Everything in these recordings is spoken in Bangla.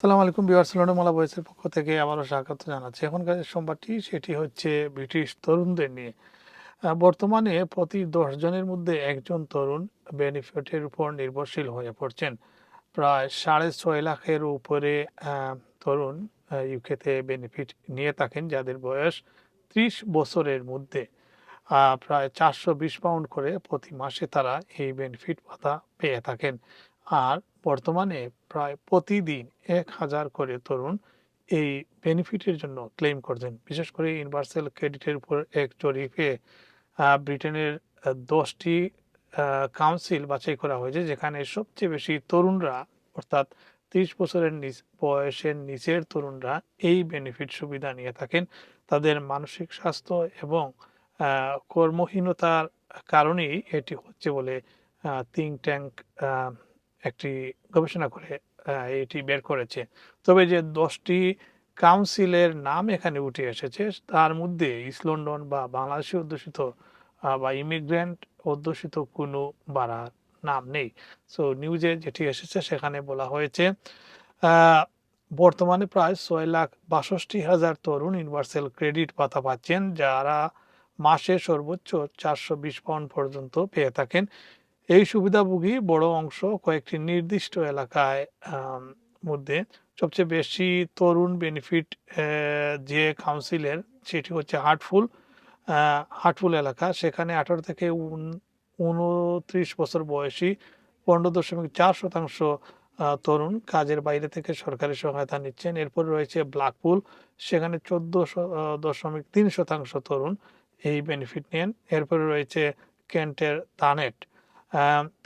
আসসালামু আলাইকুম ভিউয়ার্স, লন্ডন মালা বয়েসের পক্ষ থেকে আবারও স্বাগত জানাচ্ছি। এখনকার যে সংবাদটি সেটি হচ্ছে ব্রিটিশ তরুণদের নিয়ে। বর্তমানে প্রতি ১০ জনের মধ্যে একজন তরুণ বেনিফিটের উপর নির্ভরশীল হয়ে পড়ছেন। প্রায় ৬.৫ লাখের উপরে তরুণ ইউকেতে বেনিফিট নিয়ে থাকেন, যাদের বয়স ৩০ বছরের মধ্যে। প্রায় ৪২০ পাউন্ড করে প্রতি মাসে তারা এই বেনিফিট ভাতা পেয়ে থাকেন। আর বর্তমানে প্রায় প্রতিদিন ১,০০০ করে তরুণ এই বেনিফিটের জন্য ক্লেম করছেন। বিশেষ করে ইউনিভার্সাল ক্রেডিটের উপর এক জরিপে ব্রিটেনের ১০টি কাউন্সিল বাছাই করা হয়েছে, যেখানে সবচেয়ে বেশি তরুণরা, অর্থাৎ ৩০ বছরের বয়সের নিচের তরুণরা এই বেনিফিট সুবিধা নিয়ে থাকেন। তাদের মানসিক স্বাস্থ্য এবং কর্মহীনতার কারণেই এটি হচ্ছে বলে থিঙ্ক ট্যাঙ্ক একটি গবেষণা করে এটি বের করেছে। তবে যে ১০টি কাউন্সিলের নাম এখানে উঠে এসেছে, তার মধ্যে ইস্ট লন্ডন বা বাংলাদেশে অধ্যুষিত বা ইমিগ্রেন্ট অধ্যুষিত কোনো বাড়ার নাম নেই। সো নিউজে যেটি এসেছে সেখানে বলা হয়েছে বর্তমানে প্রায় ৬,৬২,০০০ তরুণ ইউনিভার্সাল ক্রেডিট ভাতা পাচ্ছেন, যারা মাসে সর্বোচ্চ ৪২০ পাউন্ড পর্যন্ত পেয়ে থাকেন। এই সুবিধাভোগী বড় অংশ কয়েকটি নির্দিষ্ট এলাকায় মধ্যে। সবচেয়ে বেশি তরুণ বেনিফিট যে কাউন্সিলের, সেটি হচ্ছে হার্টফুল এলাকা। সেখানে ১৮ থেকে ২৯ বছর বয়সী ১৫.৪% তরুণ কাজের বাইরে থেকে সরকারি সহায়তা নিচ্ছেন। এরপর রয়েছে ব্ল্যাকপুল, সেখানে ১৪.৩% তরুণ এই বেনিফিট নেন। এরপরে রয়েছে কেন্টের থানেট।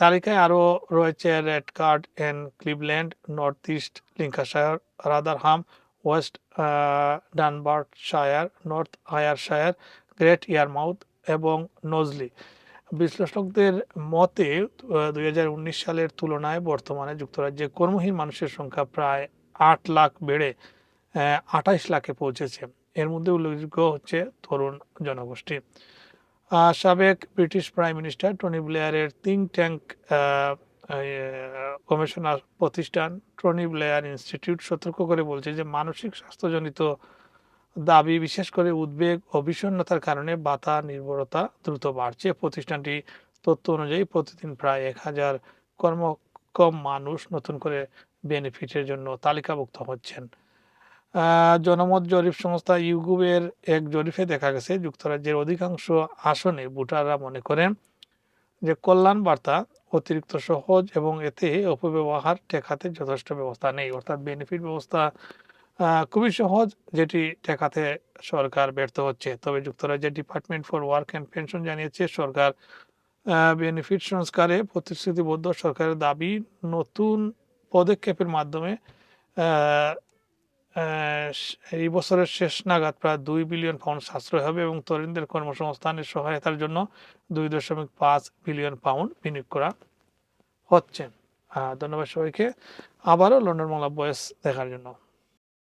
তালিকায় আরও রয়েছে Redcar and Cleveland, North East Lincolnshire, Rotherham, West Dunbartonshire, North Ayrshire, Great Yarmouth এবং নজলি। বিশ্লেষকদের মতে ২০১৯ সালের তুলনায় বর্তমানে যুক্তরাজ্যে কর্মহীন মানুষের সংখ্যা প্রায় ৮ লাখ বেড়ে ২৮ লাখে পৌঁছেছে। এর মধ্যে উল্লেখযোগ্য হচ্ছে তরুণ জনগোষ্ঠী। সাবেক ব্রিটিশ প্রাইম মিনিস্টার টনি ব্লেয়ারের থিঙ্ক ট্যাঙ্ক গবেষণা প্রতিষ্ঠান টনি ব্লেয়ার ইনস্টিটিউট সতর্ক করে বলছে যে মানসিক স্বাস্থ্যজনিত দাবি, বিশেষ করে উদ্বেগ ও বিষণ্ণতার কারণে ভাতা নির্ভরতা দ্রুত বাড়ছে। প্রতিষ্ঠানটি তথ্য অনুযায়ী প্রতিদিন প্রায় ১,০০০ কম মানুষ নতুন করে বেনিফিটের জন্য তালিকাভুক্ত হচ্ছেন। জনমত জরিপ সংস্থা ইউগুবের এক জরিপে দেখা গেছে যুক্তরাজ্যের অধিকাংশ আসনে ভোটাররা মনে করেন যে কল্যাণ বার্তা অতিরিক্ত সহজ এবং এতে অপব্যবহার ঠেকাতে যথেষ্ট ব্যবস্থা নেই। অর্থাৎ বেনিফিট ব্যবস্থা খুবই সহজ, যেটি ঠেকাতে সরকার ব্যর্থ হচ্ছে। তবে যুক্তরাজ্যের department for work and pension জানিয়েছে সরকার বেনিফিট সংস্কারে প্রতিশ্রুতিবদ্ধ। সরকারের দাবি, নতুন পদক্ষেপের মাধ্যমে এই বছরের শেষ নাগাদ প্রায় ২ বিলিয়ন পাউন্ড সাশ্রয় হবে এবং তরুণদের কর্মসংস্থানের সহায়তার জন্য ২.৫ বিলিয়ন পাউন্ড বিনিয়োগ করা হচ্ছে। ধন্যবাদ সবাইকে। আবারও লন্ডন বাংলা ভয়েস দেখার জন্য।